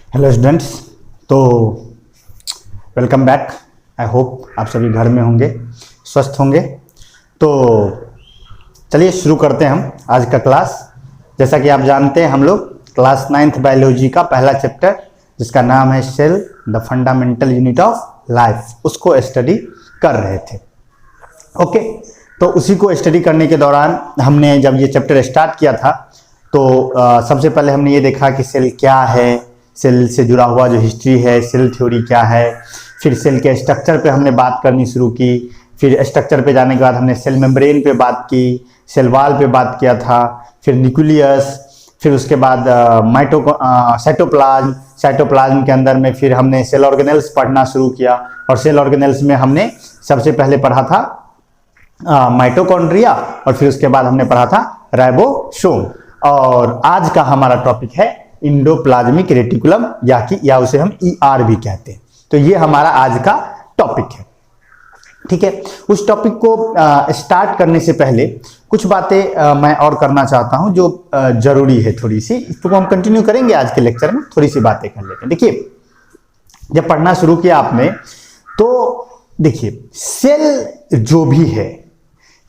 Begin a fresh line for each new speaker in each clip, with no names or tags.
Hello students. तो welcome back. I hope आप सभी घर में होंगे, स्वस्थ होंगे। तो चलिए शुरू करते हैं हम आज का क्लास। जैसा कि आप जानते हैं हम लोग क्लास 9th बायोलॉजी का पहला चैप्टर जिसका नाम है cell the fundamental unit of life, उसको स्टडी कर रहे थे। ओके, तो उसी को स्टडी करने के दौरान हमने जब ये चैप्टर स्टार्ट किया था तो सबसे पहले हमने ये देखा कि सेल क्या है, सेल से जुड़ा हुआ जो हिस्ट्री है, सेल थ्योरी क्या है। फिर सेल के स्ट्रक्चर पे हमने बात करनी शुरू की। फिर स्ट्रक्चर पे जाने के बाद हमने सेल मेम्ब्रेन पे बात की, सेल वाल पे बात किया था, फिर न्यूक्लियस, फिर उसके बाद साइटोप्लाज्म के अंदर में फिर हमने सेल ऑर्गेनेल्स पढ़ना शुरू किया। और सेल ऑर्गेनेल्स में हमने सबसे पहले पढ़ा था माइटोकॉन्ड्रिया और फिर उसके बाद हमने पढ़ा था राइबोसोम। और आज का हमारा टॉपिक है इंडोप्लाज्मिक रेटिकुलम या उसे हम ER भी कहते हैं। तो ये हमारा आज का टॉपिक है। ठीक है, उस टॉपिक को स्टार्ट करने से पहले कुछ बातें मैं और करना चाहता हूं जो जरूरी है थोड़ी सी। इसको हम कंटिन्यू करेंगे आज के लेक्चर में, थोड़ी सी बातें कर लेते हैं। देखिए, जब पढ़ना शुरू किया आपने तो देखिए सेल जो भी है,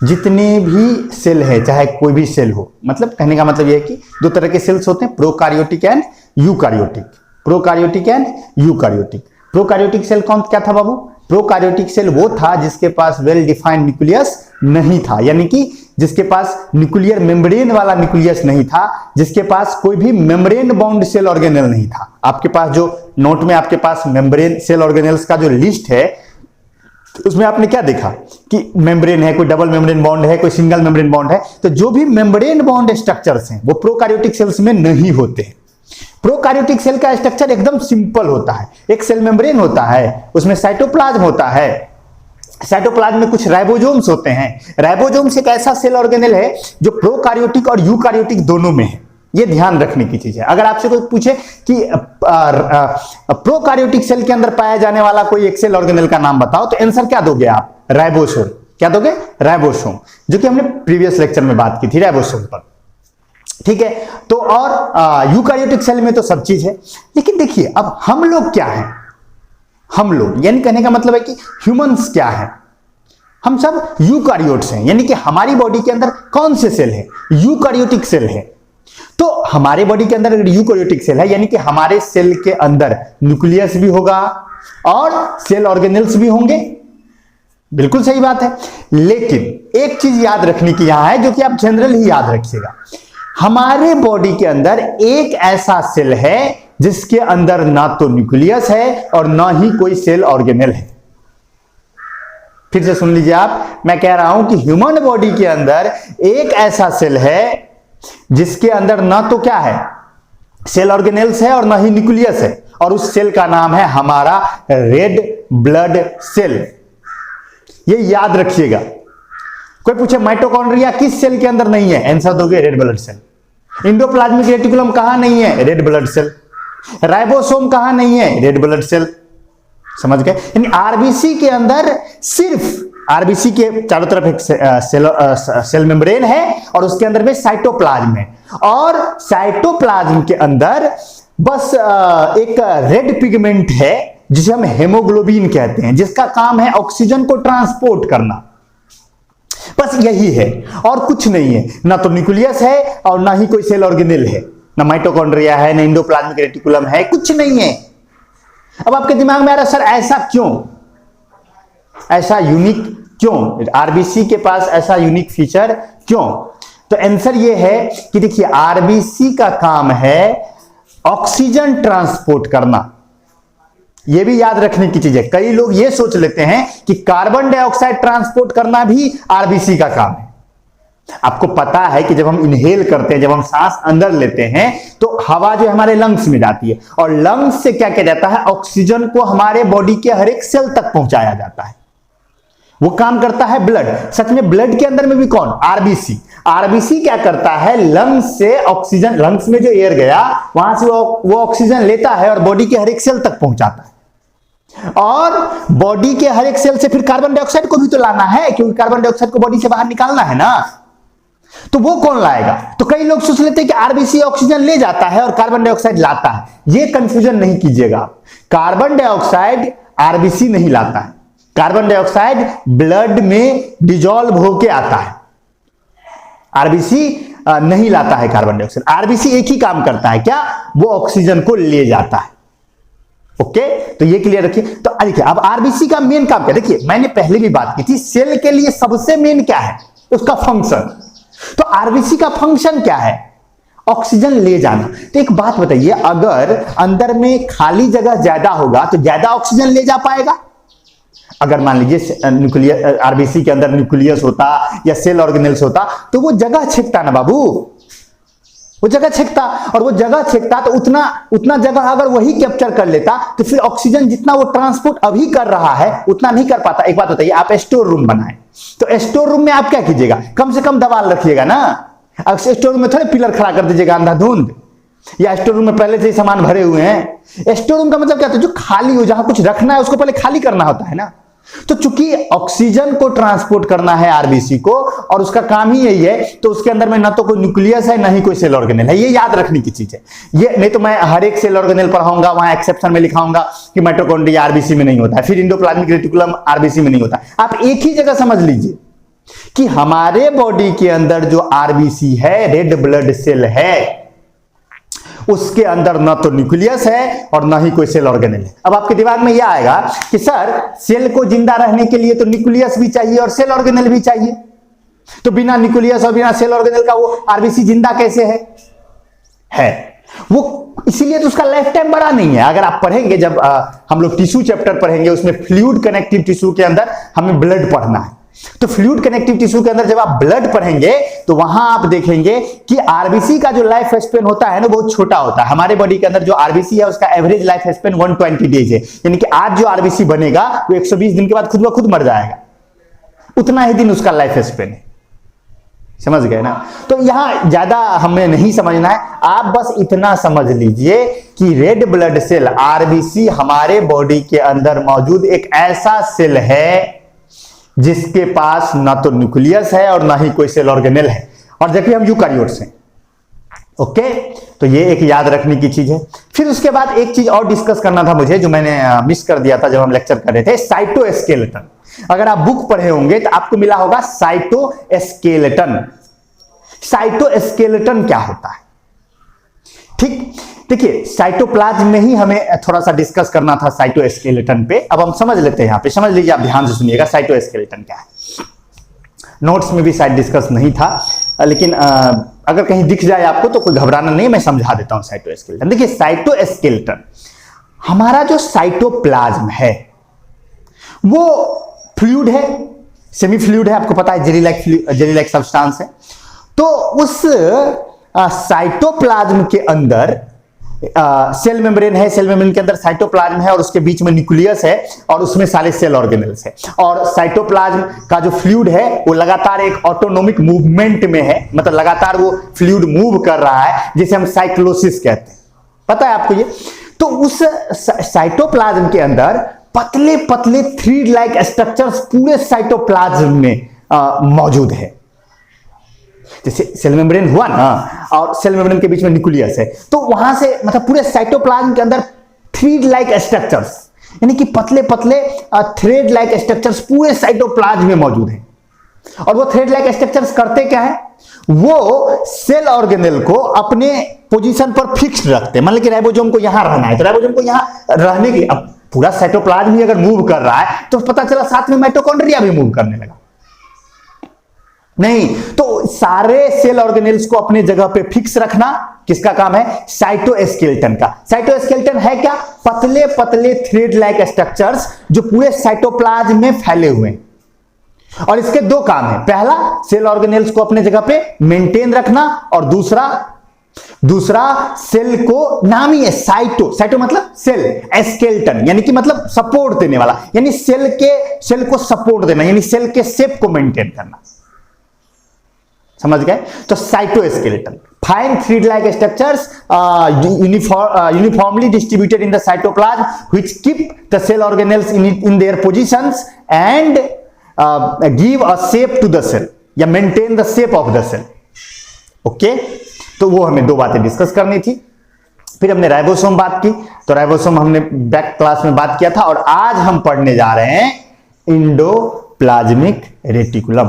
जितने भी सेल है, चाहे कोई भी सेल हो, मतलब कहने का मतलब यह है कि दो तरह के सेल्स होते हैं, prokaryotic and eukaryotic. Prokaryotic and eukaryotic. Prokaryotic cell कौन क्या था बाबू? प्रोकार्योटिक सेल वो था जिसके पास वेल डिफाइंड न्यूक्लियस नहीं था, यानी कि जिसके पास न्यूक्लियर मेम्ब्रेन वाला न्यूक्लियस नहीं था, जिसके पास कोई भी मेम्ब्रेन बाउंड सेल ऑर्गेनेल नहीं था। आपके पास जो नोट में आपके पास मेम्ब्रेन सेल ऑर्गेनेल्स का जो लिस्ट है उसमें आपने क्या देखा कि मेम्ब्रेन है, कोई डबल मेम्ब्रेन बॉन्ड है, कोई सिंगल मेम्ब्रेन बॉन्ड है। तो जो भी मेम्ब्रेन बॉन्ड स्ट्रक्चर्स हैं वो प्रोकार्योटिक सेल्स में नहीं होते हैं। प्रोकार्योटिक सेल का स्ट्रक्चर एकदम सिंपल होता है। एक सेल मेम्ब्रेन होता है, उसमें साइटोप्लाज्म होता है, साइटोप्लाज्म में कुछ राइबोसोम्स होते हैं। राइबोसोम्स एक ऐसा सेल ऑर्गेनेल है जो प्रोकार्योटिक और यूकार्योटिक दोनों में है। ये ध्यान रखने की चीज है। अगर आपसे कोई पूछे कि प्रोकार्योटिक सेल के अंदर पाया जाने वाला कोई एक सेल ऑर्गेनेल का नाम बताओ, तो आंसर क्या दोगे आप? राइबोसोम। क्या दोगे? राइबोसोम, जो कि हमने प्रीवियस लेक्चर में बात की थी राइबोसोम पर। ठीक है, तो और यूकार्योटिक सेल में तो सब चीज है। लेकिन देखिए, अब हम लोग क्या हैं? हम लोग यानी कहने का मतलब है कि ह्यूमंस क्या है? हम सब यूकार्योट्स हैं, यानी कि हमारी बॉडी के अंदर कौन से सेल है? यूकार्योटिक सेल है। तो हमारे बॉडी के अंदर यूकार्योटिक सेल है, यानी कि हमारे सेल के अंदर न्यूक्लियस भी होगा और सेल ऑर्गेनेल्स भी होंगे। बिल्कुल सही बात है। लेकिन एक चीज याद रखने की यहां है, जो कि आप जनरल ही याद रखिएगा। हमारे बॉडी के अंदर एक ऐसा सेल है जिसके अंदर ना तो न्यूक्लियस है और ना ही कोई सेल ऑर्गेनेल है। फिर से सुन लीजिए आप, मैं कह रहा हूं कि ह्यूमन बॉडी के अंदर एक ऐसा सेल है जिसके अंदर ना तो क्या है, सेल ऑर्गेनेल्स है और ना ही न्यूक्लियस है, और उस सेल का नाम है हमारा रेड ब्लड सेल। ये याद रखिएगा। कोई पूछे माइटोकॉन्ड्रिया किस सेल के अंदर नहीं है, आंसर दोगे red blood cell. Endoplasmic reticulum कहां नहीं है? Red blood cell. राइबोसोम कहां नहीं है? Red blood cell. समझ गए? यानी आरबीसी के अंदर सिर्फ आरबीसी के चारों तरफ एक सेल मेम्ब्रेन है और उसके अंदर में साइटोप्लाज्म है, और साइटोप्लाज्म के अंदर बस एक रेड पिगमेंट है जिसे हम हेमोग्लोबिन कहते हैं, जिसका काम है ऑक्सीजन को ट्रांसपोर्ट करना। बस यही है और कुछ नहीं है। ना तो न्यूक्लियस है और ना ही कोई सेल ऑर्गेनेल है, ना माइटोकॉन्ड्रिया है, ना इंडोप्लाज्मिक रेटिकुलम है, कुछ नहीं है। अब आपके दिमाग में आ रहा सर ऐसा क्यों, ऐसा यूनिक क्यों, आरबीसी के पास ऐसा यूनिक फीचर क्यों? तो आंसर ये है कि देखिए, आरबीसी का काम है ऑक्सीजन ट्रांसपोर्ट करना। यह भी याद रखने की चीज है। कई लोग ये सोच लेते हैं कि कार्बन डाइऑक्साइड ट्रांसपोर्ट करना भी आरबीसी का काम है। आपको पता है कि जब हम इनहेल करते हैं, जब हम सांस अंदर लेते हैं, तो हवा जो हमारे लंग्स में जाती है, और लंग्स से क्या किया जाता है, ऑक्सीजन को हमारे बॉडी के हर एक सेल तक पहुंचाया जाता है। वो काम करता है ब्लड। सच में ब्लड के अंदर में भी कौन? आरबीसी। आरबीसी क्या करता है, लंग्स से ऑक्सीजन, लंग्स में जो एयर गया वहां से वो ऑक्सीजन लेता है और बॉडी के हर एक सेल तक पहुंचाता है। और बॉडी के हर एक सेल से फिर कार्बन डाइऑक्साइड को भी तो लाना है, क्योंकि कार्बन डाइऑक्साइड को बॉडी से बाहर निकालना है ना। तो वो कौन लाएगा? तो कई लोग सोच लेते हैं कि आरबीसी ऑक्सीजन ले जाता है और कार्बन डाइऑक्साइड लाता है। ये कंफ्यूजन नहीं कीजिएगा। कार्बन डाइऑक्साइड आरबीसी नहीं लाता है, कार्बन डाइऑक्साइड ब्लड में डिजॉल्व होके आता है, आरबीसी नहीं लाता है कार्बन डाइऑक्साइड। आरबीसी एक ही काम करता है, क्या? वो ऑक्सीजन को ले जाता है। ओके, तो ये क्लियर रखिए। तो देखिए अब आरबीसी का मेन काम क्या? देखिए मैंने पहले भी बात की थी, सेल के लिए सबसे मेन क्या है? उसका फंक्शन। तो आरबीसी का फंक्शन क्या है? ऑक्सीजन ले जाना। तो एक बात बताइए, अगर अंदर में खाली जगह ज्यादा होगा तो ज्यादा ऑक्सीजन ले जा पाएगा? अगर मान लीजिए न्यूक्लियस, आरबीसी के अंदर न्यूक्लियस होता या सेल ऑर्गेनेल्स होता तो वो जगह छेकता ना बाबू, वो जगह छेकता, और वो जगह छेकता तो उतना जगह अगर वही कैप्चर कर लेता तो फिर ऑक्सीजन जितना वो ट्रांसपोर्ट अभी कर रहा है उतना नहीं कर पाता। एक बात बताइए, आप स्टोर रूम बनाए तो स्टोर रूम में आप क्या कीजिएगा? कम से कम दबाल रखिएगा ना। अब स्टोर रूम में थोड़े पिलर खड़ा कर दीजिएगा अंधाधुंध, या स्टोर रूम में पहले से ही सामान भरे हुए हैं। स्टोर रूम का मतलब क्या होता है? जो खाली हो, जहां कुछ रखना है उसको पहले खाली करना होता है ना। तो चूंकि ऑक्सीजन को ट्रांसपोर्ट करना है आरबीसी को और उसका काम ही यही है, तो उसके अंदर में ना तो कोई न्यूक्लियस है ना ही कोई सेल ऑर्गेनेल है। ये याद रखने की चीज है। ये नहीं तो मैं हर एक सेल ऑर्गेनेल पढ़ाऊंगा, वहां एक्सेप्शन में लिखाऊंगा कि माइटोकॉन्ड्रिया आरबीसी में नहीं होता है, फिर इंडोप्लाज्मिक रेटिकुलम आरबीसी में नहीं होता। आप एक ही जगह समझ लीजिए कि हमारे बॉडी के अंदर जो आरबीसी है, रेड ब्लड सेल है, उसके अंदर ना तो न्यूक्लियस है और ना ही कोई सेल ऑर्गेनेल है। अब आपके दिमाग में यह आएगा कि सर सेल को जिंदा रहने के लिए तो न्यूक्लियस भी चाहिए और सेल ऑर्गेनेल भी चाहिए, तो बिना न्यूक्लियस और बिना सेल ऑर्गेनेल का वो आरबीसी जिंदा कैसे है? वो इसीलिए तो उसका लाइफ टाइम बड़ा नहीं है। अगर आप पढ़ेंगे, जब हम लोग टिश्यू चैप्टर पढ़ेंगे, उसमें फ्लूइड कनेक्टिव टिश्यू के अंदर हमें ब्लड पढ़ना है। तो फ्लूइड कनेक्टिव टिश्यू के अंदर जब आप ब्लड पढ़ेंगे तो वहां आप देखेंगे कि आरबीसी का जो लाइफ स्पेन होता है ना, बहुत छोटा होता है। हमारे बॉडी के अंदर जो आरबीसी है उसका एवरेज लाइफ स्पेन 120 डेज है, यानी कि आज जो आरबीसी बनेगा वो 120 दिन के बाद खुद ब खुद मर जाएगा, उतना ही दिन उसका लाइफ स्पेन है। समझ गए ना? तो यहां ज्यादा हमें नहीं समझना है, आप बस इतना समझ लीजिए कि रेड ब्लड सेल आरबीसी हमारे बॉडी के अंदर मौजूद एक ऐसा सेल है जिसके पास ना तो न्यूक्लियस है और ना ही कोई सेल ऑर्गेनेल है, और जबकि हम यूकारियोट्स हैं। ओके, तो ये एक याद रखने की चीज है। फिर उसके बाद एक चीज और डिस्कस करना था मुझे, जो मैंने मिस कर दिया था जब हम लेक्चर कर रहे थे, साइटोस्केलेटन। अगर आप बुक पढ़े होंगे तो आपको मिला होगा साइटोस्केलेटन। साइटोस्केलेटन क्या होता है? ठीक, देखिए साइटोप्लाज्म में ही हमें थोड़ा सा डिस्कस करना था साइटोस्केलेटन पे। अब हम समझ लेते हैं, यहां पे समझ लीजिए, आप ध्यान से सुनिएगा साइटोस्केलेटन क्या है। नोट्स में भी शायद डिस्कस नहीं था, लेकिन अगर कहीं दिख जाए आपको तो कोई घबराना नहीं, मैं समझा देता हूं साइटोस्केलेटन। देखिए साइटोस्केलेटन, हमारा जो साइटोप्लाज्म है वो फ्लूइड है, सेमी फ्लूइड है, आपको पता है, जेली लाइक सब्सटेंस है। तो उस साइटोप्लाज्म के अंदर सेल मेम्ब्रेन है, सेल मेम्ब्रेन के अंदर साइटोप्लाज्म है और उसके बीच में न्यूक्लियस है और उसमें सारे सेल ऑर्गेनेल्स है। और साइटोप्लाज्म का जो फ्लूइड है वो लगातार एक ऑटोनोमिक मूवमेंट में है, मतलब लगातार वो फ्लूइड मूव कर रहा है, जिसे हम साइक्लोसिस कहते हैं। पता है आपको ये? तो उस साइटोप्लाज्म के अंदर पतले पतले थ्रेड लाइक स्ट्रक्चर्स पूरे साइटोप्लाज्म में मौजूद है। जैसे सेल मेम्ब्रेन हुआ ना, और सेल मेम्ब्रेन के बीच में न्यूक्लियस है, तो वहां से मतलब पूरे साइटोप्लाज्म के अंदर थ्रेड लाइक स्ट्रक्चर्स, यानी कि पतले पतले थ्रेड लाइक स्ट्रक्चर्स पूरे साइटोप्लाज्म में मौजूद हैं। और वो थ्रेड लाइक स्ट्रक्चर्स करते क्या है? वो सेल ऑर्गेनेल को अपने पोजीशन पर फिक्स्ड रखते हैं। मान लीजिए राइबोसोम को यहां रहना है, तो राइबोसोम को यहां रहने की, अब पूरा साइटोप्लाज्म ही अगर मूव कर रहा है तो पता चला साथ में माइटोकॉन्ड्रिया भी मूव करने लगा। नहीं, तो सारे सेल ऑर्गेनेल्स को अपने जगह पे फिक्स रखना किसका काम है? साइटोस्केलेटन का। साइटोस्केलेटन है क्या? पतले पतले थ्रेड लाइक स्ट्रक्चर्स जो पूरे साइटोप्लाज्म में फैले हुए हैं। और इसके दो काम है, पहला सेल ऑर्गेनेल्स को अपने जगह पे मेंटेन रखना, और दूसरा सेल को, नाम ही है साइटो मतलब सेल, स्केलेटन यानी कि मतलब सपोर्ट देने वाला, यानी सेल को सपोर्ट देना, यानी सेल के शेप को मेंटेन करना। समझ गए? तो cytoskeleton, fine thread like structures uniformly distributed in the cytoplasm which keep the cell organelles in their positions and give a shape to the cell या maintain the shape of the cell। Okay, तो वो हमें दो बातें discuss करनी थी। फिर हमने राइबोसोम बात की, तो राइबोसोम हमने बैक क्लास में बात किया था, और आज हम पढ़ने जा रहे हैं इंडोप्लाज्मिक रेटिकुलम।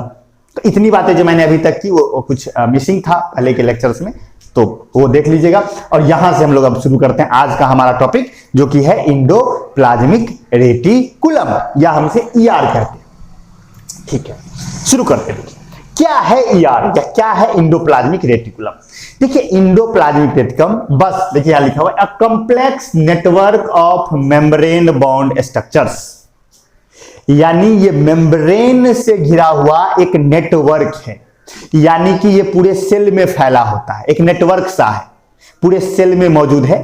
तो इतनी बातें जो मैंने अभी तक की वो कुछ मिसिंग था पहले के लेक्चर्स में, तो वो देख लीजिएगा। और यहां से हम लोग अब शुरू करते हैं आज का हमारा टॉपिक, जो कि है इंडोप्लाज्मिक रेटिकुलम, या हमसे ईआर कहते हैं। ठीक है, शुरू करते हैं। क्या है ईआर या क्या है इंडोप्लाज्मिक रेटिकुलम? देखिए, इंडोप्लाज्मिक रेटिकुलम, बस देखिए यहां लिखा हुआ है, a complex network of membrane bond structures, यानी ये मेम्ब्रेन से घिरा हुआ एक नेटवर्क है, यानी कि ये पूरे सेल में फैला होता है, एक नेटवर्क सा है, पूरे सेल में मौजूद है,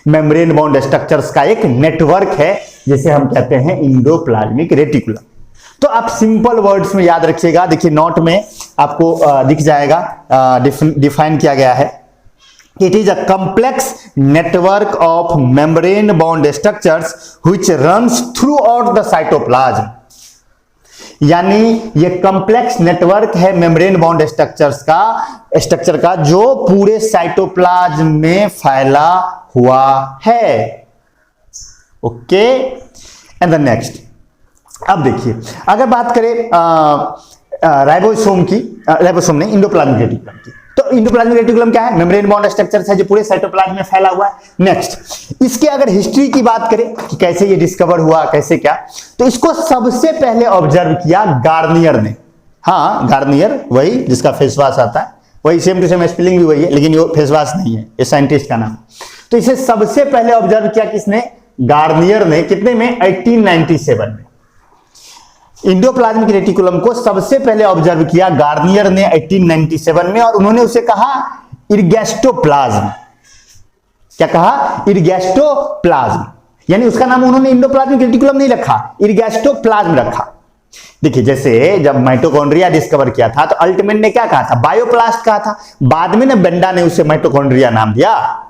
मेम्ब्रेन बॉन्ड स्ट्रक्चर्स का एक नेटवर्क है, जिसे हम कहते हैं इंडोप्लाज्मिक रेटिकुलम। तो आप सिंपल वर्ड्स में याद रखिएगा, देखिए नोट में आपको दिख जाएगा, डिफाइन किया गया है, it is a complex network of membrane bond structures which runs through out the cytoplasm, यानी ये कॉम्प्लेक्स नेटवर्क है मेम्ब्रेन बॉन्ड स्ट्रक्चर का जो पूरे साइटोप्लाज्म में फैला हुआ है। ओके, एंड द नेक्स्ट, अब देखिए अगर बात करें राइबोसोम की, राइबोसोम नहीं, इंडोप्लाज्मिक रेटिकुलम की, तो इंडोप्लाज्मिक रेटिकुलम क्या है? मेम्ब्रेन बॉन्ड स्ट्रक्चर है जो पूरे साइटोप्लाज्म में फैला हुआ है। नेक्स्ट, इसके अगर हिस्ट्री की बात करें कि कैसे ये डिस्कवर हुआ, कैसे क्या, तो इसको सबसे पहले ऑब्जर्व किया गार्नियर ने। हाँ, गार्नियर, वही जिसका फेस वॉश आता है, वही सेम टू सेम स्पेलिंग भी वही है, लेकिन ये फेस वॉश नहीं है, ये साइंटिस्ट का नाम। तो इसे सबसे पहले ऑब्जर्व किया किसने? गार्नियर ने। कितने में? 1897 में। इंडोप्लाज्मिक रेटिकुलम को सबसे पहले ऑब्जर्व किया गार्नियर ने 1897 में, और उन्होंने उसे कहा इरगैस्टोप्लाज्म। क्या कहा? इरगैस्टोप्लाज्म, यानी उसका नाम उन्होंने इंडोप्लाज्मिक रेटिकुलम नहीं रखा, इरगैस्टोप्लाज्म रखा। देखिए, जैसे जब माइटोकॉन्ड्रिया डिस्कवर किया था तो अल्टमैन ने क्या कहा था? बायोप्लास्ट कहा था, बाद में ना बेंडा ने उसे माइटोकॉन्ड्रिया नाम दिया।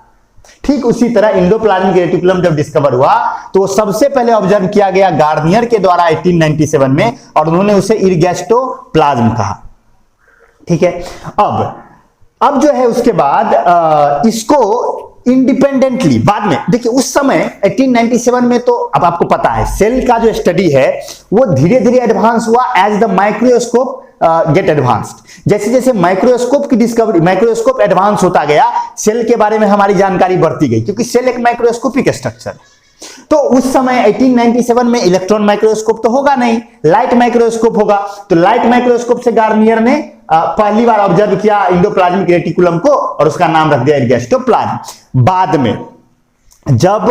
ठीक उसी तरह इंडोप्लाज्मिक रेटिकुलम जब डिस्कवर हुआ तो वो सबसे पहले ऑब्जर्व किया गया गार्नियर के द्वारा 1897 में, और उन्होंने उसे इरगैस्टोप्लाज्म कहा। ठीक है, अब जो है उसके बाद इसको इंडिपेंडेंटली बाद में, देखिए उस समय 1897 में, तो अब आपको पता है सेल का जो स्टडी है वो धीरे धीरे एडवांस हुआ as the microscope get advanced. जैसे जैसे माइक्रोस्कोप की डिस्कवरी, माइक्रोस्कोप एडवांस होता गया, सेल के बारे में हमारी जानकारी बढ़ती गई, क्योंकि सेल एक माइक्रोस्कोपिक स्ट्रक्चर है। तो उस समय 1897 में इलेक्ट्रॉन माइक्रोस्कोप तो होगा नहीं, लाइट माइक्रोस्कोप होगा। तो लाइट माइक्रोस्कोप से गार्नियर ने पहली बार ऑब्जर्व किया इंडोप्लाज्मिक रेटिकुलम को, और उसका नाम रख दिया इरगैस्टोप्लाज्म। बाद में जब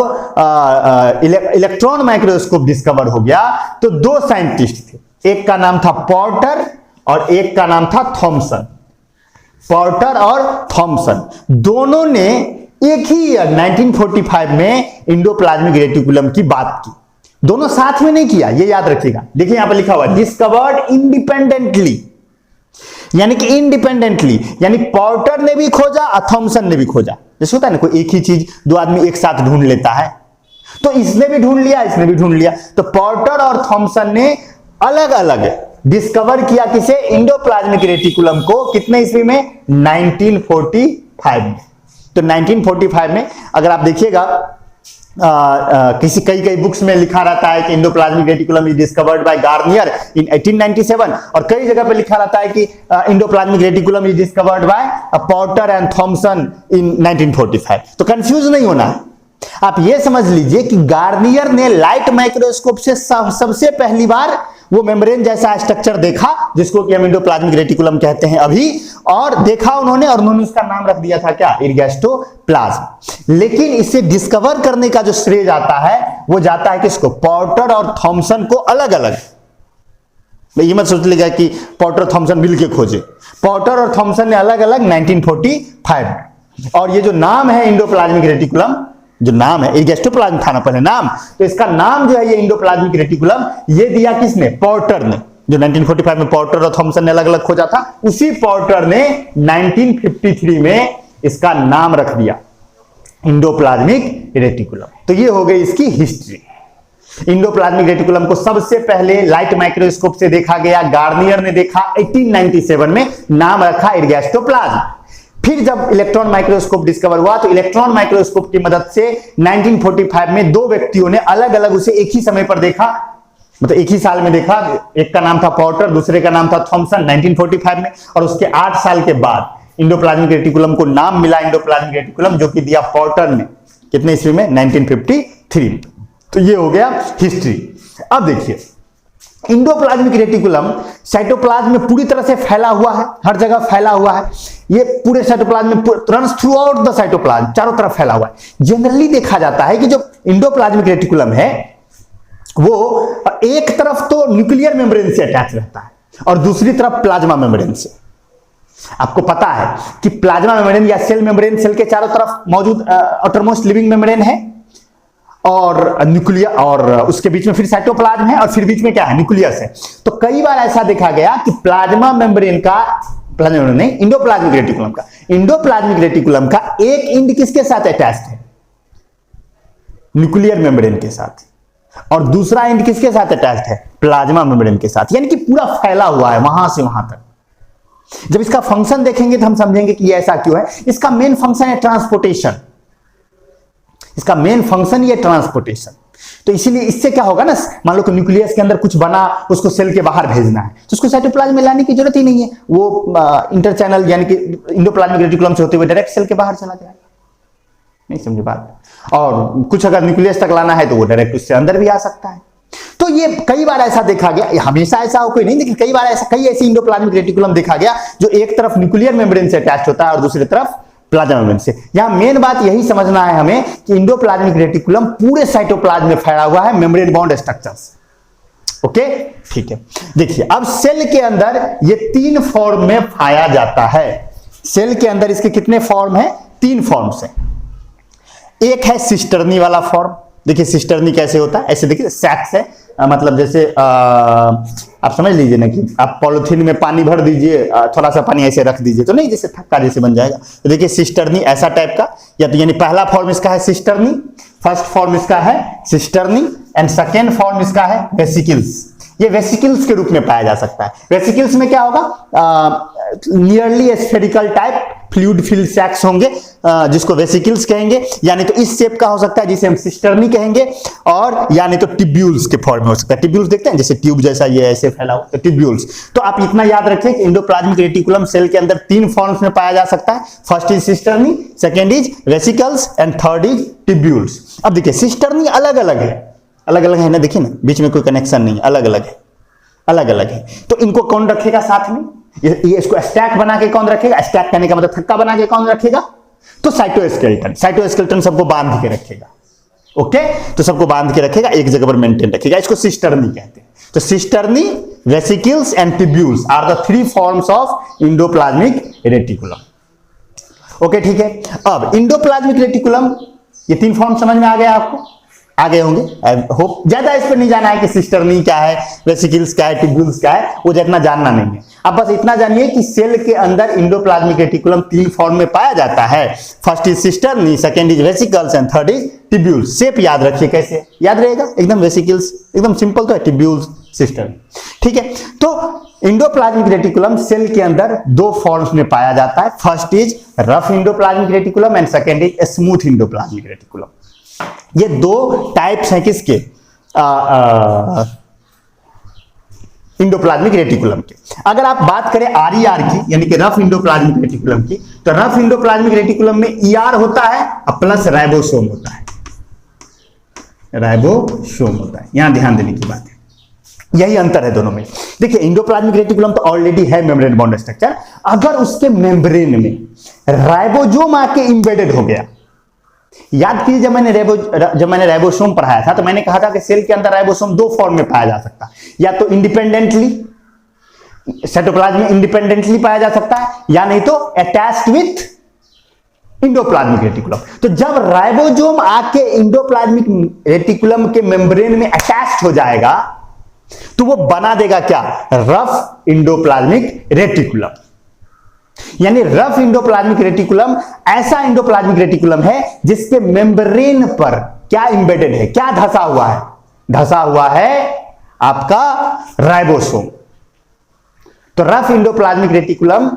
इलेक्ट्रॉन माइक्रोस्कोप डिस्कवर हो गया तो दो साइंटिस्ट थे, एक का नाम था पोर्टर और एक का नाम था थॉमसन। पोर्टर और थॉमसन दोनों ने एक ही ईयर 1945 में इंडोप्लाज्मिक रेटिकुलम की बात की। दोनों साथ में नहीं किया, ये याद रखिएगा। देखिए यहां पर लिखा हुआ डिस्कवर्ड इंडिपेंडेंटली, यानी कि इंडिपेंडेंटली, यानी पोर्टर ने भी खोजा और थॉमसन ने भी खोजा। जैसे होता है ना, कोई एक ही चीज दो आदमी एक साथ ढूंढ लेता है, तो इसने भी ढूंढ लिया, इसने भी ढूंढ लिया। तो पोर्टर और थॉमसन ने अलग अलग डिस्कवर किया किसे? इंडोप्लाज्मिक रेटिकुलम को। कितने ईस्वी में? 1945 में। तो 1945 में अगर आप देखिएगा कई बुक्स में लिखा रहता है कि endoplasmic reticulum is discovered by Garnier in 1897, और कई जगह पे लिखा रहता है कि endoplasmic reticulum is discovered by Porter and Thomson in 1945। तो कंफ्यूज नहीं होना है, आप ये समझ लीजिए कि गार्नियर ने लाइट माइक्रोस्कोप से सबसे पहली बार वो मेम्ब्रेन जैसा स्ट्रक्चर देखा, जिसको कि हम इंडोप्लाज्मिक रेटिकुलम कहते हैं अभी, और देखा उन्होंने, और उन्होंने उसका नाम रख दिया था क्या? इरगैस्टोप्लाज्म। लेकिन इसे डिस्कवर करने का जो श्रेय जाता है वो जाता है किसको? पोर्टर और थॉमसन को अलग अलग। ये मत सोच लीजिएगा कि पोर्टर थॉमसन मिलके खोजे, पोर्टर और थॉमसन ने अलग अलग 1945। और ये जो नाम है इंडोप्लाज्मिक रेटिकुलम, जो नाम है, इरगैस्टोप्लाज्म था ना पहले नाम, तो इसका नाम जो है ये इंडोप्लाज्मिक रेटिकुलम, ये दिया किसने? पोर्टर ने। जो 1945 में पोर्टर और थॉमसन ने अलग अलग खोजा था, उसी पोर्टर ने 1953 में इसका नाम रख दिया इंडोप्लाज्मिक रेटिकुलम। तो ये हो गई इसकी हिस्ट्री। इंडोप्लाज्मिक रेटिकुलम को सबसे पहले लाइट माइक्रोस्कोप से देखा गया, गार्नियर ने देखा 1897 में, नाम रखा इरगैस्टोप्लाज्म। फिर जब इलेक्ट्रॉन माइक्रोस्कोप डिस्कवर हुआ तो इलेक्ट्रॉन माइक्रोस्कोप की मदद से 1945 में दो व्यक्तियों ने अलग अलग उसे एक ही समय पर देखा, मतलब एक ही साल में देखा। एक का नाम था पॉर्टर, दूसरे का नाम था थॉमसन 1945 में। और उसके 8 साल के बाद इंडोप्लाज्मिक रेटिकुलम को नाम मिला इंडोप्लाज्मिक रेटिकुलम, जो कि दिया पॉर्टर ने कितने ईस्वी में? 1953। तो ये हो गया हिस्ट्री। अब देखिए इंडोप्लाज्मिक रेटिकुलम साइटोप्लाज्म में पूरी तरह से फैला हुआ है, हर जगह फैला हुआ है। ये पूरे साइटोप्लाज्म में runs through out the cytoplasm, चारों तरफ फैला हुआ है। जनरली देखा जाता है कि जो इंडोप्लाज्मिक रेटिकुलम है वो एक तरफ तो न्यूक्लियर मेम्ब्रेन से अटैच रहता है और दूसरी तरफ प्लाज्मा मेम्ब्रेन से। आपको पता है कि प्लाज्मा मेम्ब्रेन या सेल मेम्ब्रेन सेल के चारों तरफ मौजूद आउटरमोस्ट लिविंग मेम्ब्रेन है, और न्यूक्लियर, और उसके बीच में फिर साइटोप्लाज्म है, और फिर बीच में क्या है? न्यूक्लियस है। तो कई बार ऐसा देखा गया कि प्लाज्मा मेम्ब्रेन का, प्लाज्मा नहीं, इंडोप्लाज्मिक रेटिकुलम का एक एंड किसके साथ अटैच्ड है? न्यूक्लियर मेम्ब्रेन के साथ, और दूसरा एंड किसके साथ अटैच्ड है? प्लाज्मा मेम्ब्रेन के साथ। यानी कि पूरा फैला हुआ है वहां से वहां तक। जब इसका फंक्शन देखेंगे तो हम समझेंगे कि ये ऐसा क्यों है। इसका मेन फंक्शन है ट्रांसपोर्टेशन, इसका मेन फंक्शन ये ट्रांसपोर्टेशन। तो इसीलिए इससे क्या होगा ना, मान लो कि न्यूक्लियस के अंदर कुछ बना, उसको सेल के बाहर भेजना है तो उसको साइटोप्लाज्म में लाने की जरूरत ही नहीं है, वो इंटरचैनल यानी कि इंडोप्लाज्मिक रेटिकुलम से होते हुए डायरेक्ट सेल के बाहर चला जाएगा। नहीं समझे बात? और कुछ अगर न्यूक्लियस तक लाना है तो वो डायरेक्ट उससे अंदर भी आ सकता है। तो ये कई बार ऐसा देखा गया, हमेशा ऐसा हो कोई नहीं, लेकिन कई बार ऐसा, कई ऐसी इंडोप्लाज्मिक रेटिकुलम देखा गया जो एक तरफ न्यूक्लियर मेम्ब्रेन से अटैच होता है और दूसरी तरफ प्लाज्मा मेम्ब्रेन से। यहां मेन बात यही समझना है हमें कि इंडोप्लाज्मिक रेटिकुलम पूरे साइटोप्लाज्म में फैला हुआ है, मेम्ब्रेन बाउंड स्ट्रक्चर्स। ओके, ठीक है। देखिए अब सेल के अंदर ये 3 फॉर्म में पाया जाता है। सेल के अंदर इसके कितने फॉर्म है? 3 फॉर्म्स हैं। एक है सिस्टर्नी वाला फॉर्म। देखिए सिस्टर्नी कैसे होता है, ऐसे देखिए सैक्स है, मतलब जैसे आप समझ लीजिए ना कि आप पॉलिथीन में पानी भर दीजिए, थोड़ा सा पानी ऐसे रख दीजिए तो नहीं जैसे थक्का जैसे बन जाएगा। तो देखिए सिस्टर्नी ऐसा टाइप का, या तो यानी पहला फॉर्म इसका है सिस्टर्नी, फर्स्ट फॉर्म इसका है सिस्टर्नी, एंड सेकेंड फॉर्म इसका है वेसिकल्स। ये वेसिकल्स के रूप में पाया जा सकता है। वेसिकल्स में क्या होगा? Nearly spherical type fluid filled sacs होंगे, जिसको वेसिकल्स कहेंगे। यानी तो इस शेप का हो सकता है जिसे हम सिस्टर्नी कहेंगे, और यानी तो टिब्यूल्स के फॉर्म में हो सकता है। टिब्यूल्स देखते हैं जैसे ट्यूब जैसा ये ऐसे फैला हुआ, तो टिब्यूल्स। तो आप इतना याद रखें कि इंडोप्लाज्मिक रेटिकुलम सेल के अंदर 3 फॉर्म्स में पाया जा सकता है। First is cisternae, second is vesicles, and third is tubules. अब देखिए सिस्टर्नी अलग अलग है, अलग अलग है ना, देखिए ना बीच में कोई कनेक्शन नहीं है, अलग अलग है, अलग अलग है। तो इनको कौन रखेगा साथ में? ये इसको स्टैक बना के कौन रखेगा? स्टैक करने का मतलब थक्का बना के कौन रखेगा? तो साइटोस्केलेटन। साइटोस्केलेटन सबको बांध के रखेगा। ओके, तो सबको बांध के रखेगा, एक जगह पर मेंटेन रखेगा। इसको सिस्टर्नी कहते हैं। तो cisternae, vesicles and tubules are the 3 forms of endoplasmic reticulum. Okay, ठीक है। अब इंडोप्लाज्मिक रेटिकुलम, ये 3 फॉर्म समझ में आ गया आपको? आ गए होंगे, आई होप। ज्यादा इस पर नहीं जाना है कि सिस्टर्नी क्या है, वेसिकल्स क्या है, टिब्यूल्स क्या है, वो जितना जानना नहीं है। अब बस इतना जानिए कि सेल के अंदर इंडोप्लाज्मिक रेटिकुलम 3 फॉर्म में पाया जाता है। First is cisternae, second is vesicles, and third is tubules. Shape याद रखिए, कैसे याद रहेगा? एकदम वेसिकल्स एकदम सिंपल तो है, टिब्यूल्स सिस्टर्नी। ठीक है, तो इंडोप्लाज्मिक रेटिकुलम सेल के अंदर 2 फॉर्म्स में पाया जाता है। First is rough endoplasmic reticulum and second is smooth endoplasmic reticulum. ये 2 टाइप्स हैं किसके? इंडोप्लाज्मिक रेटिकुलम के। अगर आप बात करें RER की, यानी कि रफ इंडोप्लाज्मिक रेटिकुलम की, तो रफ इंडोप्लाज्मिक रेटिकुलम में ER होता है और प्लस राइबोसोम होता है। राइबोसोम होता है, यहां ध्यान देने की बात है। यही अंतर है दोनों में। देखिए इंडोप्लाज्मिक रेटिकुलम तो ऑलरेडी है मेम्ब्रेन बाउंड स्ट्रक्चर। अगर उसके मेम्ब्रेन में राइबोसोम आके इंबेडेड हो गया, याद कीजिए जब मैंने राइबोसोम पढ़ाया था तो मैंने कहा था कि सेल के अंदर राइबोसोम 2 फॉर्म में पाया जा सकता है। या तो इंडिपेंडेंटली साइटोप्लाज्म में इंडिपेंडेंटली पाया जा सकता है, या नहीं तो अटैच्ड विथ इंडोप्लाज्मिक रेटिकुलम। तो जब राइबोसोम आके इंडोप्लाज्मिक रेटिकुलम के मेम्ब्रेन में अटैच्ड हो जाएगा तो वो बना देगा क्या? Rough endoplasmic reticulum. यानी रफ इंडोप्लाज्मिक रेटिकुलम ऐसा इंडोप्लाज्मिक रेटिकुलम है जिसके मेम्ब्रेन पर क्या इंबेडेड है, क्या धसा हुआ है? धसा हुआ है आपका राइबोसोम। तो रफ इंडोप्लाज्मिक रेटिकुलम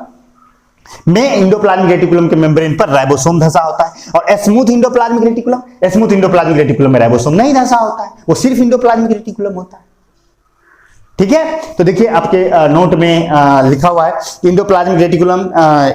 में एंडोप्लाज्मिक रेटिकुलम के मेम्ब्रेन पर राइबोसोम धंसा होता है। और स्मूथ एंडोप्लाज्मिक रेटिकुलम में राइबोसोम नहीं धंसा होता है, वो सिर्फ एंडोप्लाज्मिक रेटिकुलम होता है। ठीक है, तो देखिए आपके नोट में लिखा हुआ है endoplasmic reticulum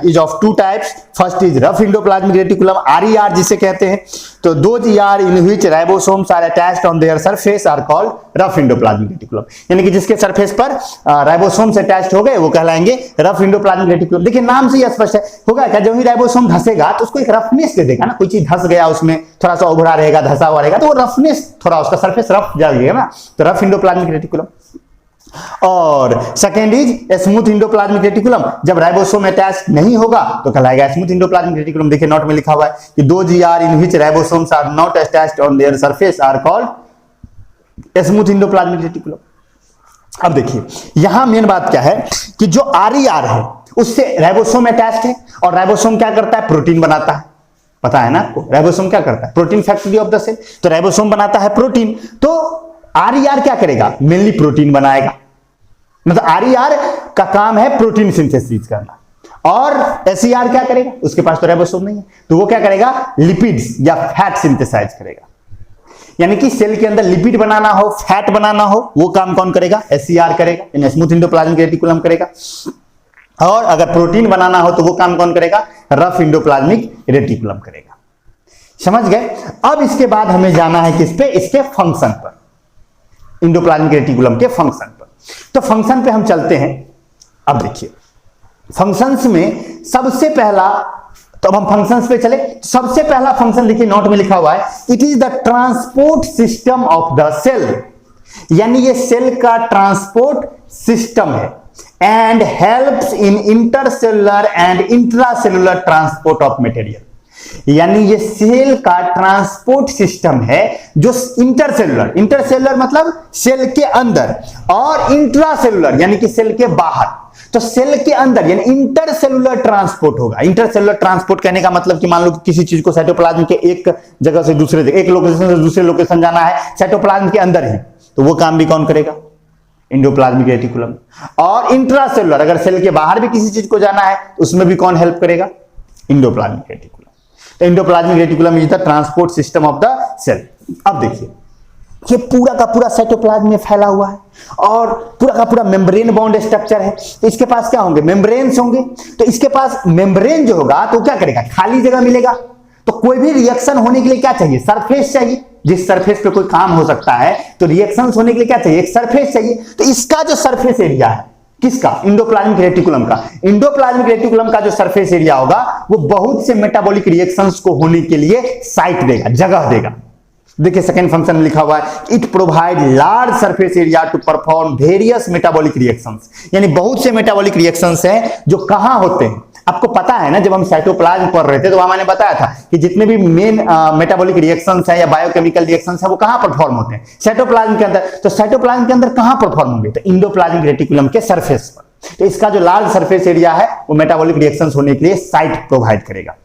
is of two types. First is rough endoplasmic reticulum, RER जिसे कहते हैं। तो those ER in which ribosomes are attached on their surface are called rough endoplasmic reticulum, यानी कि जिसके सरफेस पर राइबोसोम्स अटैच्ड हो गए वो कहलाएंगे रफ इंडोप्लाज्मिक रेटिकुलम। देखिए नाम से ही स्पष्ट है, होगा क्या, जब ही राइबोसोम धसेगा तो उसको एक रफनेस दे देगा ना, कोई चीज धस गया उसमें थोड़ा सा उभरा रहेगा, धसा हुआ रहेगा, तो वो रफनेस, थोड़ा उसका सरफेस रफ जाएगा ना, तो रफ इंडोप्लाज्मिक रेटिकुलम। और second is smooth endoplasmic reticulum, जब राइबोसोम अटैच नहीं होगा तो कहलाएगा स्मूथ इंडोप्लाज्मिक रेटिकुलम। देखिए नोट में लिखा हुआ है कि those ER in which ribosomes are not attached on their surface are called smooth endoplasmic reticulum. अब देखिए यहां मेन बात क्या है कि जो आरईआर है उससे राइबोसोम अटैच्ड है, और राइबोसोम क्या करता है, प्रोटीन बनाता है। पता है ना आपको राइबोसोम क्या करता है, protein factory of the cell. तो राइबोसोम बनाता है प्रोटीन, तो आरईआर क्या करेगा, मेनली प्रोटीन बनाएगा। मतलब आरईआर का काम है प्रोटीन सिंथेसिस करना, और एसईआर क्या करेगा, उसके पास तो राइबोसोम नहीं है, तो वो क्या करेगा, लिपिड्स या फैट सिंथेसाइज करेगा। यानी कि सेल के अंदर लिपिड बनाना हो, फैट बनाना हो, वो काम कौन करेगा, एसईआर करेगा, यानी स्मूथ इंडोप्लाज्मिक रेटिकुलम करेगा। और अगर प्रोटीन बनाना हो तो वो काम कौन करेगा, रफ इंडोप्लाज्मिक रेटिकुलम करेगा। समझ गए। अब इसके बाद हमें जाना है किस पे, इसके फंक्शन पर, इंडोप्लाज्मिक रेटिकुलम के फंक्शन पर। तो फंक्शन पे हम चलते हैं। अब देखिए फंक्शंस में सबसे पहला, तो अब हम फंक्शंस पे चले। सबसे पहला फंक्शन देखिए नोट में लिखा हुआ है, it is the transport system of the cell, यानी ये सेल का ट्रांसपोर्ट सिस्टम है। And helps in intercellular and intracellular transport of material, यानी ये सेल का ट्रांसपोर्ट सिस्टम है जो इंटरसेलुलर, इंटरसेलुलर मतलब सेल के अंदर, और इंट्रासेलुलर यानी कि सेल के बाहर। तो सेल के अंदर यानी इंटरसेलुलर ट्रांसपोर्ट होगा। इंटरसेलुलर ट्रांसपोर्ट कहने का मतलब कि मान लो किसी चीज को साइटोप्लाज्म के एक जगह से दूसरे जगह, एक लोकेशन से दूसरे लोकेशन जाना है साइटोप्लाज्म के अंदर ही, तो वो काम भी कौन करेगा, इंडोप्लाज्मिक रेटिकुलम। और इंट्रासेलुलर अगर सेल के बाहर भी किसी चीज को जाना है उसमें भी कौन हेल्प करेगा, endoplasmic reticulum. Endoplasmic reticulum is the transport system of the cell. अब देखिए ये पूरा का पूरा साइटोप्लाज्म में फैला हुआ है, और पूरा का पूरा मेम्ब्रेन बाउंड स्ट्रक्चर है। तो इसके पास क्या होंगे, मेम्ब्रेन्स होंगे। तो इसके पास मेम्ब्रेन जो होगा तो क्या करेगा, खाली जगह मिलेगा। तो कोई भी रिएक्शन होने के लिए क्या चाहिए, सरफेस चाहिए। जिस सरफेस पे कोई काम हो सकता है तो रिएक्शंस होने के लिए क्या चाहिए, एक सरफेस चाहिए। तो इसका जो सरफेस एरिया है किसका, इंडोप्लाज्मिक रेटिकुलम का, इंडोप्लाज्मिक रेटिकुलम का जो सरफेस एरिया होगा वो बहुत से मेटाबॉलिक रिएक्शंस को होने के लिए साइट देगा, जगह देगा। देखिए सेकंड फंक्शन में लिखा हुआ है, it provide large surface area to perform various metabolic reactions, यानी बहुत से मेटाबॉलिक रिएक्शंस हैं जो कहां होते हैं। आपको पता है ना, जब हम साइटोप्लाज्म पढ़ रहे थे तो मैंने बताया था कि जितने भी मेन मेटाबॉलिक रिएक्शंस हैं या बायोकेमिकल रिएक्शंस हैं वो कहां परफॉर्म होते हैं, साइटोप्लाज्म के अंदर। तो साइटोप्लाज्म के अंदर कहां परफॉर्म होंगे, तो इंडोप्लाज्मिक रेटिकुलम के सरफेस पर। तो इसका जो लार्ज सरफेस एरिया है वो मेटाबॉलिक रिएक्शंस होने के लिए साइट प्रोवाइड करेगा।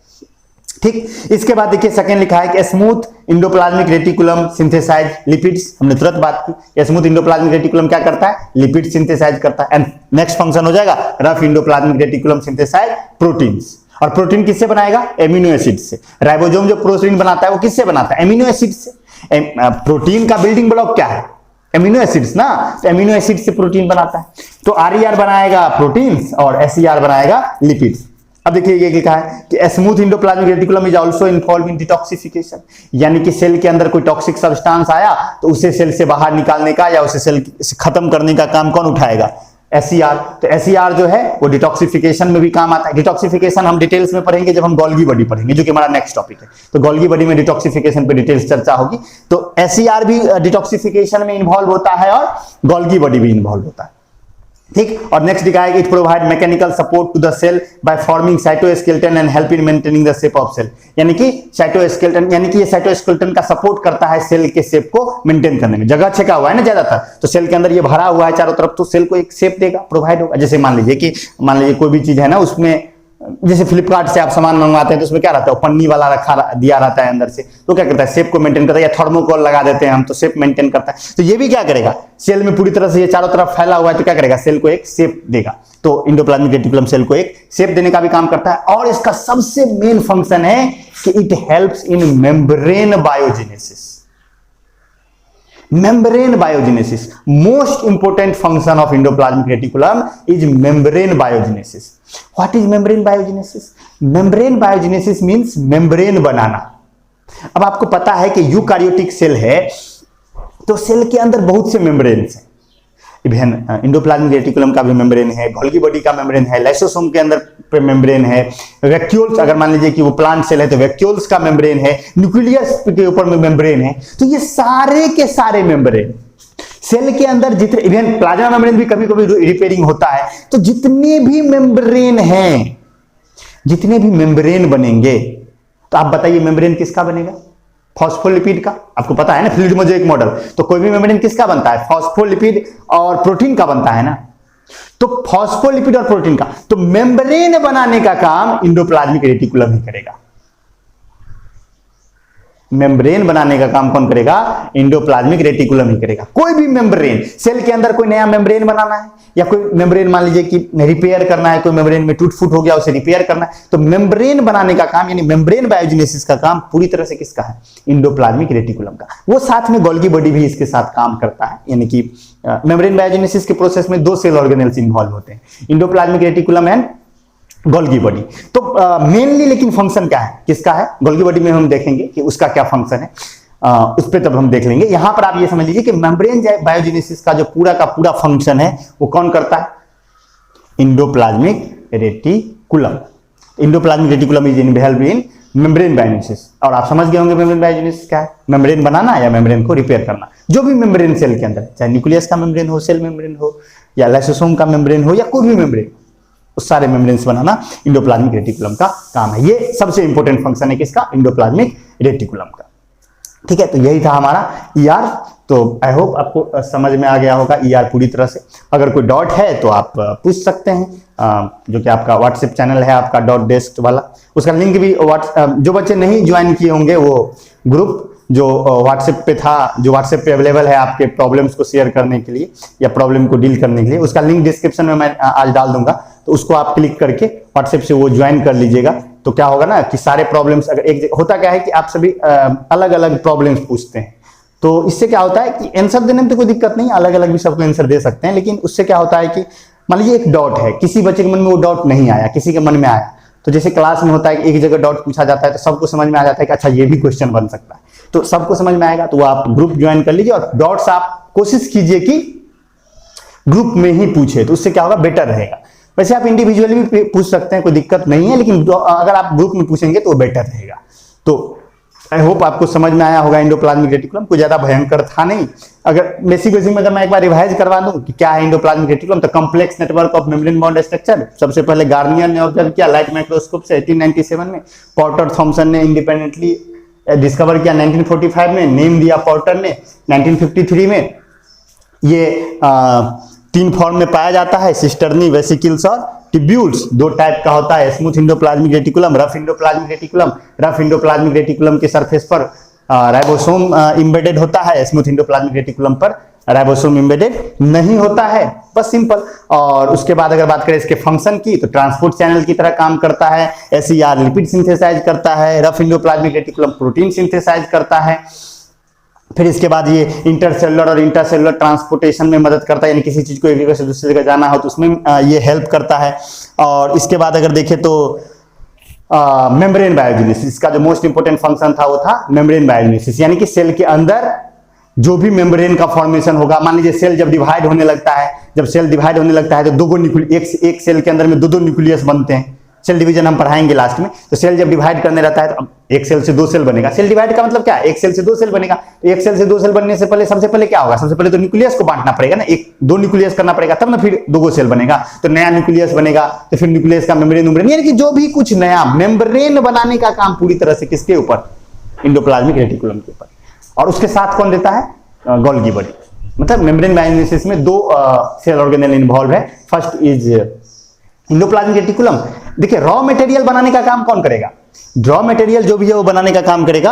ठीक, इसके बाद देखिए सेकंड लिखा है कि smooth endoplasmic reticulum synthesize lipids, हमने तुरंत बात की। स्मूथ इंडोप्लाज्मिक रेटिकुलम क्या करता है, लिपिड सिंथेसाइज करता है। एंड नेक्स्ट फंक्शन हो जाएगा rough endoplasmic reticulum synthesize proteins. और प्रोटीन किससे बनाएगा, एमिनो एसिड से। राइबोसोम जो प्रोटीन बनाता है वो किससे बनाता है, एमिनो एसिड से। प्रोटीन का बिल्डिंग ब्लॉक क्या है, एमिनो एसिड्स ना, तो एमिनो एसिड से प्रोटीन बनाता है। तो आरईआर बनाएगा प्रोटीन्स और एसईआर बनाएगा लिपिड्स। अब देखिए ये लिखा है कि smooth endoplasmic reticulum is also involve in detoxification, यानी कि सेल के अंदर कोई टॉक्सिक सब्सटेंस आया तो उसे सेल से बाहर निकालने का या उसे सेल से खत्म करने का काम कौन उठाएगा, एसईआर। तो एसईआर जो है वो डिटॉक्सिफिकेशन में भी काम आता है। डिटॉक्सिफिकेशन हम डिटेल्स में पढ़ेंगे जब हम गोल्गी बॉडी पढ़ेंगे, जो कि हमारा नेक्स्ट टॉपिक है। तो गोल्गी बॉडी में डिटॉक्सिफिकेशन पे डिटेल्स चर्चा होगी। तो एसईआर भी डिटॉक्सिफिकेशन में इन्वॉल्व होता है और गोल्गी बॉडी भी इन्वॉल्व होता है। ठीक, और नेक्स्ट लिखा है it provide mechanical support to the cell by forming cytoskeleton and help in maintaining the shape of cell, यानी कि साइटोस्केलेटन, यानी कि ये साइटोस्केलेटन का सपोर्ट करता है सेल के शेप को मेंटेन करने में। जगह छेका हुआ है ना ज्यादातर, तो सेल के अंदर ये भरा हुआ है चारों तरफ, तो सेल को एक शेप देगा, प्रोवाइड होगा। जैसे मान लीजिए कोई भी चीज है ना, उसमें जैसे फ्लिपकार्ट से आप सामान मंगवाते हैं तो उसमें क्या रहता है, पन्नी वाला रखा दिया रहता है अंदर से, तो क्या करता है, शेप को मेंटेन करता है, या थर्मोकोल लगा देते हैं हम तो शेप मेंटेन करता है। तो ये भी क्या करेगा, सेल में पूरी तरह से ये चारों तरफ फैला हुआ है तो क्या करेगा, सेल को एक शेप देगा। तो इंडोप्लाज्मिक रेटिकुलम सेल को एक शेप देने का भी काम करता है। और इसका सबसे मेन फंक्शन है कि it helps in membrane biogenesis. membrane biogenesis, most important function of endoplasmic reticulum is membrane biogenesis. What is membrane biogenesis? Membrane biogenesis means membrane बनाना। अब आपको पता है कि यूकार्योटिक सेल है तो सेल के अंदर बहुत से मेम्ब्रेन्स हैं। इवन इंडोप्लाज्मिक रेटिकुलम का भी मेम्ब्रेन है, गोल्गी बॉडी का मेम्ब्रेन है, लाइसोसोम के अंदर पे मेम्ब्रेन है, वैक्यूल्स, अगर मान लीजिए कि वो प्लांट सेल है तो वैक्यूल्स का मेम्ब्रेन है, न्यूक्लियस के ऊपर में मेम्ब्रेन है। तो ये सारे के सारे मेम्ब्रेन सेल के अंदर जितने, इवन प्लाज्मा मेम्ब्रेन भी कभी कभी रिपेयरिंग होता है। तो जितने भी मेम्ब्रेन हैं, जितने भी मेम्ब्रेन बनेंगे, तो आप बताइए मेम्ब्रेन किसका बनेगा, फॉस्फोलिपिड का। आपको पता है ना फ्लूइड मोज़ेक मॉडल, तो कोई भी मेम्ब्रेन किसका बनता है, फॉस्फोलिपिड और प्रोटीन का बनता है ना। तो फॉस्फोलिपिड और प्रोटीन का, तो मेम्ब्रेन बनाने का काम इंडोप्लाज्मिक रेटिकुलम ही करेगा। मेम्ब्रेन बनाने का काम कौन करेगा, इंडोप्लाज्मिक रेटिकुलम ही करेगा। कोई भी मेम्ब्रेन, सेल के अंदर कोई नया मेम्ब्रेन बनाना है, या कोई मेम्ब्रेन मान लीजिए कि रिपेयर करना है, कोई मेम्ब्रेन में टूट फूट हो गया उसे रिपेयर करना है, तो मेम्ब्रेन बनाने का काम यानी मेम्ब्रेन बायोजेनेसिस का काम पूरी तरह से किसका है, इंडोप्लाज्मिक रेटिकुलम का। वो साथ में गोल्गी बॉडी भी इसके साथ काम करता है। यानी कि मेम्ब्रेन बायोजेनेसिस के प्रोसेस में दो सेल ऑर्गेनेल्स इन्वॉल्व होते हैं, endoplasmic reticulum and Golgi body. तो मेनली लेकिन फंक्शन क्या है, किसका है, गोल्गी बॉडी में हम देखेंगे कि उसका क्या फंक्शन है, उस पर तब हम देख लेंगे। यहां पर आप ये समझ लीजिए कि मेम्ब्रेन बायोजेनेसिस का जो पूरा का पूरा फंक्शन है वो कौन करता है, endoplasmic reticulum. Endoplasmic reticulum is involved in membrane biogenesis. और आप समझ गए होंगे मेम्ब्रेन बायोजेनेसिस क्या है, मेम्ब्रेन बनाना या मेम्ब्रेन को रिपेयर करना। जो भी मेम्ब्रेन सेल के अंदर, चाहे न्यूक्लियस का मेम्ब्रेन हो, सेल मेम्ब्रेन हो, या लाइसोसोम का मेम्ब्रेन हो, या कोई भी मेम्ब्रेन, उस सारे मेम्ब्रेन्स बनाना इंडोप्लाज्मिक रेटिकुलम का काम है। ये सबसे इंपॉर्टेंट फंक्शन है किसका, इंडोप्लाज्मिक रेटिकुलम का। ठीक है, तो यही था हमारा ईआर। तो आई होप आपको समझ में आ गया होगा ईआर पूरी तरह से। अगर कोई डाउट है तो आप पूछ सकते हैं, जो कि आपका व्हाट्सएप चैनल है आपका डॉट डेस्क वाला, उसका लिंक भी जो बच्चे नहीं ज्वाइन किए होंगे वो ग्रुप जो व्हाट्सएप पे था, जो व्हाट्सएप पे अवेलेबल है आपके प्रॉब्लम्स को शेयर करने के लिए या प्रॉब्लम को डील करने के लिए, उसका लिंक डिस्क्रिप्शन में मैं आज डाल दूंगा। तो उसको आप क्लिक करके व्हाट्सएप से वो ज्वाइन कर लीजिएगा। तो क्या होगा ना कि सारे प्रॉब्लम्स, अगर एक होता क्या है कि आप सभी अलग अलग प्रॉब्लम्स पूछते हैं, तो इससे क्या होता है कि आंसर देने में तो कोई दिक्कत नहीं, अलग अलग भी सबको आंसर दे सकते हैं। लेकिन उससे क्या होता है कि मान लीजिए एक डाउट है, किसी बच्चे के मन में वो डाउट नहीं आया, किसी के मन में आया, तो जैसे क्लास में होता है कि एक जगह डाउट पूछा जाता है तो सबको समझ में आ जाता है कि अच्छा ये भी क्वेश्चन बन सकता है, तो सबको समझ में आएगा। तो वो आप ग्रुप ज्वाइन कर लीजिए और डाउट्स आप कोशिश कीजिए कि ग्रुप में ही पूछे, तो उससे क्या होगा, बेटर रहेगा। वैसे आप इंडिविजुअली भी पूछ सकते हैं, कोई दिक्कत नहीं है, लेकिन अगर आप ग्रुप में पूछेंगे तो बेटर रहेगा। तो आई होप आपको समझ में आया होगा इंडोप्लाज्मिक रेटिकुलम। कोई ज्यादा भयंकर था नहीं। अगर बेसिक में अगर मैं एक बार रिवाइज करवा दूं कि क्या है इंडोप्लाज्मिक रेटिकुलम, तो complex network of membrane bond structure सबसे पहले गार्नियर ने ऑब्जर्व किया लाइट माइक्रोस्कोप से 1897 में, पॉर्टर थॉमसन ने इंडिपेंडेंटली डिस्कवर किया 1945 में, नेम दिया पॉर्टर ने 1953 में। ये 3 फॉर्म में पाया जाता है, सिस्टर्नी, वेसिकल्स और ट्यूब्यूल्स। 2 टाइप का होता है, smooth endoplasmic reticulum, rough endoplasmic reticulum. Rough endoplasmic reticulum के सरफेस पर राइबोसोम इम्बेडेड होता है, स्मूथ इंडोप्लाज्मिक रेटिकुलम पर राइबोसोम इम्बेडेड नहीं होता है, बस सिंपल। और उसके बाद अगर बात करें इसके फंक्शन की, तो ट्रांसपोर्ट चैनल की तरह काम करता है, एसईआर लिपिड सिंथेसाइज करता है, rough endoplasmic reticulum protein synthesize करता है। फिर इसके बाद ये इंटरसेलुलर और इंट्रासेलुलर ट्रांसपोर्टेशन में मदद करता है, यानी किसी चीज को एक जगह से दूसरी जगह जाना हो तो उसमें ये हेल्प करता है। और इसके बाद अगर देखें तो मेम्ब्रेन बायोजेनेसिस का जो मोस्ट इंपोर्टेंट फंक्शन था वो था मेम्ब्रेन बायोजेनेसिस, यानी कि सेल के अंदर जो भी मेम्ब्रेन का फॉर्मेशन होगा। मान लीजिए सेल जब डिवाइड होने लगता है, जब सेल डिवाइड होने लगता है तो एक सेल के अंदर में 2 न्यूक्लियस बनते हैं। सेल डिवीजन हम पढ़ाएंगे लास्ट में। तो सेल जब डिवाइड करने रहता है तो अब एक सेल से 2 सेल बनेगा। सेल डिवाइड का मतलब क्या है, एक सेल से 2 सेल बनेगा। तो एक सेल से 2 सेल बनने से पहले सबसे पहले क्या होगा, सबसे पहले तो न्यूक्लियस को बांटना पड़ेगा ना, 2 न्यूक्लियस करना पड़ेगा, तब ना फिर 2 सेल बनेगा। तो नया न्यूक्लियस बनेगा, तो फिर न्यूक्लियस का मेम्ब्रेन, यानी कि जो भी कुछ नया मेम्ब्रेन बनाने का काम पूरी तरह से किसके ऊपर, इंडोप्लाज्मिक रेटिकुलम के ऊपर। और उसके साथ कौन देता है, गोल्गी बॉडी। मतलब मेम्ब्रेन बायोजेनेसिस में 2 सेल ऑर्गेनेल इन्वॉल्व है। फर्स्ट इज इंडोप्लाज्मिक रेटिकुलम देखिए रॉ मटेरियल बनाने का काम कौन करेगा, रॉ मटेरियल जो भी है वो बनाने का काम करेगा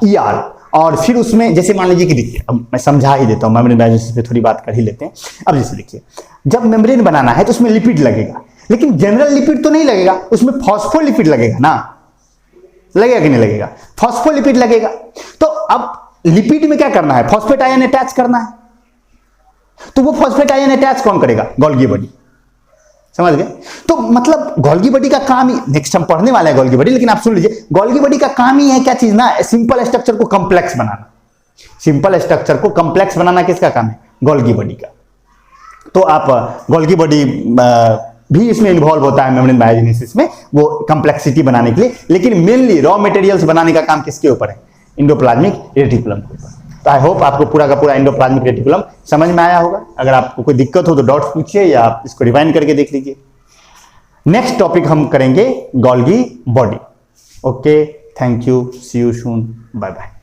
ईआर। और फिर उसमें जैसे मान लीजिए कि देखिए अब मैं समझा ही देता हूं, मेम्ब्रेन बायोसिंथेसिस पे थोड़ी बात कर ही लेते हैं। अब जैसे देखिए जब मेम्ब्रेन बनाना है तो उसमें लिपिड लगेगा, लेकिन जनरल लिपिड तो नहीं लगेगा, उसमें फॉस्फोलिपिड लगेगा ना, लगेगा कि नहीं लगेगा, फॉस्फोलिपिड लगेगा। तो अब लिपिड में क्या करना है, फॉस्फेट आयन अटैच करना है, तो वो फॉस्फेट आयन अटैच कौन करेगा, गोल्गी बॉडी। समझ गए? तो मतलब गोल्गी बॉडी का काम ही, नेक्स्ट हम पढ़ने वाले हैं गोल्गी बॉडी, लेकिन आप सुन लीजिए गोल्गी बॉडी का काम ही है क्या चीज ना, सिंपल स्ट्रक्चर को कंप्लेक्स बनाना। सिंपल स्ट्रक्चर को कंप्लेक्स बनाना किसका काम है, गोल्गी बॉडी का। तो आप गोल्गी बॉडी भी इसमें इन्वॉल्व होता है मेम्ब्रेन बायोजेनेसिस में, वो कंप्लेक्सिटी बनाने के लिए, लेकिन मेनली रॉ मटेरियल्स बनाने का काम किसके ऊपर है, एंडोप्लाज्मिक रेटिकुलम के ऊपर। तो आई होप आपको पूरा का पूरा एंडोप्लाज्मिक रेटिकुलम समझ में आया होगा। अगर आपको कोई दिक्कत हो तो डाउट्स पूछिए या आप इसको रिवाइंड करके देख लीजिए। नेक्स्ट टॉपिक हम करेंगे Golgi body. Okay, thank you, see you soon, bye bye.